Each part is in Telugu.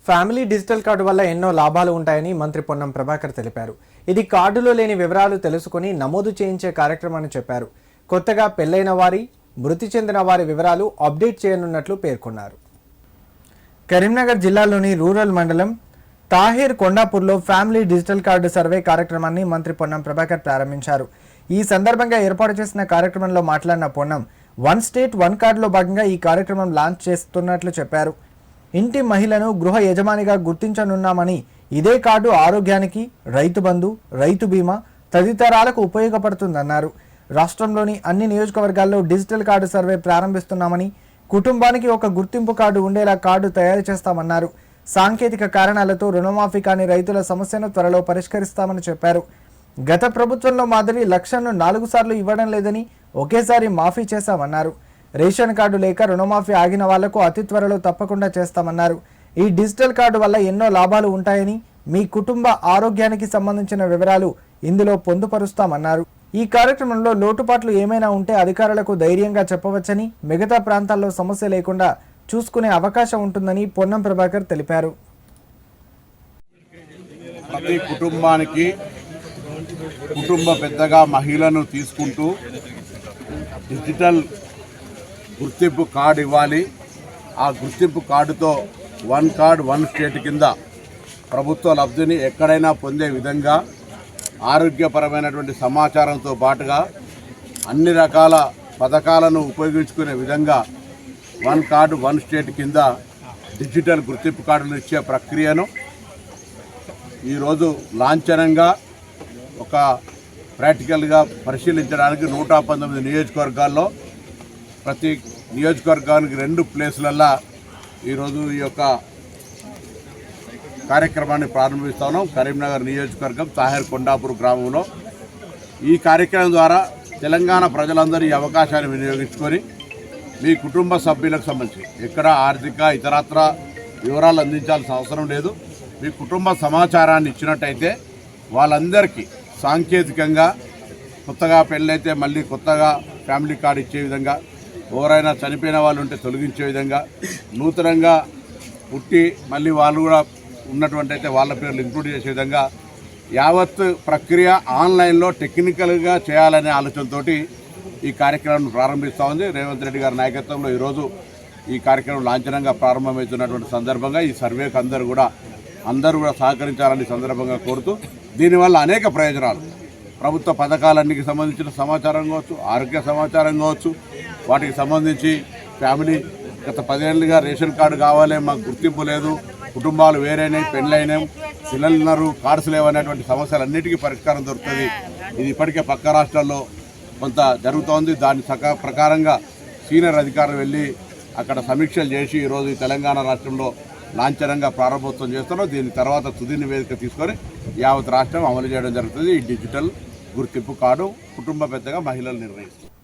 ఫ్యామిలీ డిజిటల్ కార్డు వల్ల ఎన్నో లాభాలు ఉంటాయని మంత్రి పొన్నం ప్రభాకర్ తెలిపారు. ఇది కార్డులో లేని వివరాలు తెలుసుకుని నమోదు చేయించే కార్యక్రమాన్ని చెప్పారు. కొత్తగా పెళ్లైన వారి, మృతి చెందిన వారి వివరాలు అప్డేట్ చేయనున్నట్లు పేర్కొన్నారు. కరీంనగర్ జిల్లాలోని రూరల్ మండలం తాహేర్ కొండాపూర్లో ఫ్యామిలీ డిజిటల్ కార్డు సర్వే కార్యక్రమాన్ని మంత్రి పొన్నం ప్రభాకర్ ప్రారంభించారు. ఈ సందర్భంగా ఏర్పాటు చేసిన కార్యక్రమంలో మాట్లాడిన పొన్నం, వన్ స్టేట్ వన్ కార్డులో భాగంగా ఈ కార్యక్రమం లాంచ్ చేస్తున్నట్లు చెప్పారు. ఇంటి మహిళను గృహ యజమానిగా గుర్తించనున్నామని, ఇదే కార్డు ఆరోగ్యానికి, రైతు బంధు, రైతు బీమా తదితరాలకు ఉపయోగపడుతుందన్నారు. రాష్ట్రంలోని అన్ని నియోజకవర్గాల్లో డిజిటల్ కార్డు సర్వే ప్రారంభిస్తున్నామని, కుటుంబానికి ఒక గుర్తింపు కార్డు ఉండేలా కార్డు తయారు చేస్తామన్నారు. సాంకేతిక కారణాలతో రుణమాఫీ కాని రైతుల సమస్యను త్వరలో పరిష్కరిస్తామని చెప్పారు. గత ప్రభుత్వంలో మాదిరి లక్షను 4 సార్లు ఇవ్వడం లేదని, ఒకేసారి మాఫీ చేశామన్నారు. రేషన్ కార్డు లేక రుణమాఫీ ఆగిన వాళ్లకు అతి త్వరలో తప్పకుండా చేస్తామన్నారు. ఈ డిజిటల్ కార్డు వల్ల ఎన్నో లాభాలు ఉంటాయని, మీ కుటుంబ ఆరోగ్యానికి సంబంధించిన వివరాలు ఇందులో పొందుపరుస్తామన్నారు. ఈ కార్యక్రమంలో లోటుపాట్లు ఏమైనా ఉంటే అధికారులకు ధైర్యంగా చెప్పవచ్చని, మిగతా ప్రాంతాల్లో సమస్య లేకుండా చూసుకునే అవకాశం ఉంటుందని పొన్నం ప్రభాకర్ తెలిపారు. ప్రతి కుటుంబానికి కుటుంబ పెద్దగా మహిళను తీసుకుంటూ డిజిటల్ గుర్తింపు కార్డు ఇవ్వాలి. ఆ గుర్తింపు కార్డుతో వన్ కార్డ్ వన్ స్టేట్ కింద ప్రభుత్వ లబ్ధిని ఎక్కడైనా పొందే విధంగా ఆరోగ్యపరమైనటువంటి సమాచారంతో పాటుగా అన్ని రకాల పథకాలను ఉపయోగించుకునే విధంగా వన్ కార్డు వన్ స్టేట్ కింద డిజిటల్ గుర్తింపు కార్డులు ఇచ్చే ప్రక్రియను ఈరోజు లాంఛనంగా ఒక ప్రాక్టికల్గా పరిశీలించడానికి 119 నియోజకవర్గాల్లో ప్రతి నియోజకవర్గానికి 2 ప్లేసులల్లో ఈరోజు ఈ యొక్క కార్యక్రమాన్ని ప్రారంభిస్తున్నాం. కరీంనగర్ నియోజకవర్గం తాహేర్ కొండాపూర్ గ్రామంలో ఈ కార్యక్రమం ద్వారా తెలంగాణ ప్రజలందరూ ఈ అవకాశాన్ని వినియోగించుకొని మీ కుటుంబ సభ్యులకు సంబంధించి ఎక్కడ ఆర్థిక ఇతరత్ర వివరాలు అందించాల్సిన అవసరం లేదు. మీ కుటుంబ సమాచారాన్ని ఇచ్చినట్టయితే వాళ్ళందరికీ సాంకేతికంగా కొత్తగా పెళ్ళైతే మళ్ళీ కొత్తగా ఫ్యామిలీ కార్డు ఇచ్చే విధంగా, ఎవరైనా చనిపోయిన వాళ్ళు ఉంటే తొలగించే విధంగా, నూతనంగా పుట్టి మళ్ళీ వాళ్ళు కూడా ఉన్నటువంటి అయితే వాళ్ళ పేర్లు ఇంక్లూడ్ చేసే విధంగా యావత్ ప్రక్రియ ఆన్లైన్లో టెక్నికల్గా చేయాలనే ఆలోచనతో ఈ కార్యక్రమాన్ని ప్రారంభిస్తూ ఉంది. రేవంత్ రెడ్డి గారి నాయకత్వంలో ఈరోజు ఈ కార్యక్రమం లాంఛనంగా ప్రారంభమవుతున్నటువంటి సందర్భంగా ఈ సర్వేకి అందరూ కూడా సహకరించాలని సందర్భంగా కోరుతూ, దీనివల్ల అనేక ప్రయోజనాలు, ప్రభుత్వ పథకాలన్నిటికి సంబంధించిన సమాచారం కావచ్చు, ఆరోగ్య సమాచారం కావచ్చు, వాటికి సంబంధించి ఫ్యామిలీ గత 10 ఏళ్ళుగా రేషన్ కార్డు కావాలి, మాకు గుర్తింపు లేదు, కుటుంబాలు వేరైనాయి, పెళ్ళైనాయి, పిల్లలు ఉన్నారు, కార్డ్స్ లేవనేటువంటి సమస్యలన్నిటికీ పరిష్కారం దొరుకుతుంది. ఇది ఇప్పటికే పక్క రాష్ట్రాల్లో కొంత జరుగుతోంది. దాని ప్రకారంగా సీనియర్ అధికారులు వెళ్ళి అక్కడ సమీక్షలు చేసి ఈరోజు తెలంగాణ రాష్ట్రంలో లాంఛనంగా ప్రారంభోత్సవం చేస్తున్నాం. దీని తర్వాత తుది నివేదిక తీసుకొని యావత్ రాష్ట్రం అమలు చేయడం జరుగుతుంది. ఈ డిజిటల్ గుర్తింపు కార్డు కుటుంబ పెద్దగా మహిళలు నిర్వహిస్తారు.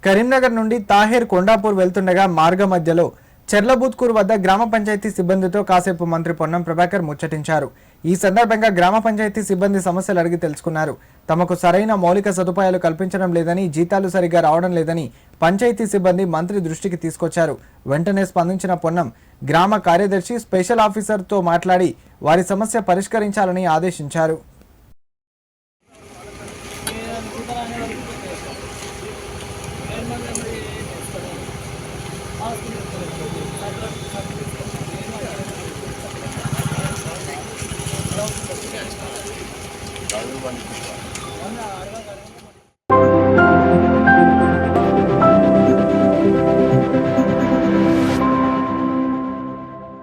కరీంనగర్ నుండి తాహేర్ కొండాపూర్ వెళ్తుండగా మార్గ మధ్యలో చెర్లబూత్కూర్ వద్ద గ్రామ పంచాయతీ సిబ్బందితో కాసేపు మంత్రి పొన్నం ప్రభాకర్ ముచ్చటించారు. ఈ సందర్భంగా గ్రామ పంచాయతీ సిబ్బంది సమస్యలు అడిగి తెలుసుకున్నారు. తమకు సరైన మౌలిక సదుపాయాలు కల్పించడం లేదని, జీతాలు సరిగా రావడం లేదని పంచాయతీ సిబ్బంది మంత్రి దృష్టికి తీసుకొచ్చారు. వెంటనే స్పందించిన పొన్నం గ్రామ కార్యదర్శి, స్పెషల్ ఆఫీసర్తో మాట్లాడి వారి సమస్య పరిష్కరించాలని ఆదేశించారు. Kalau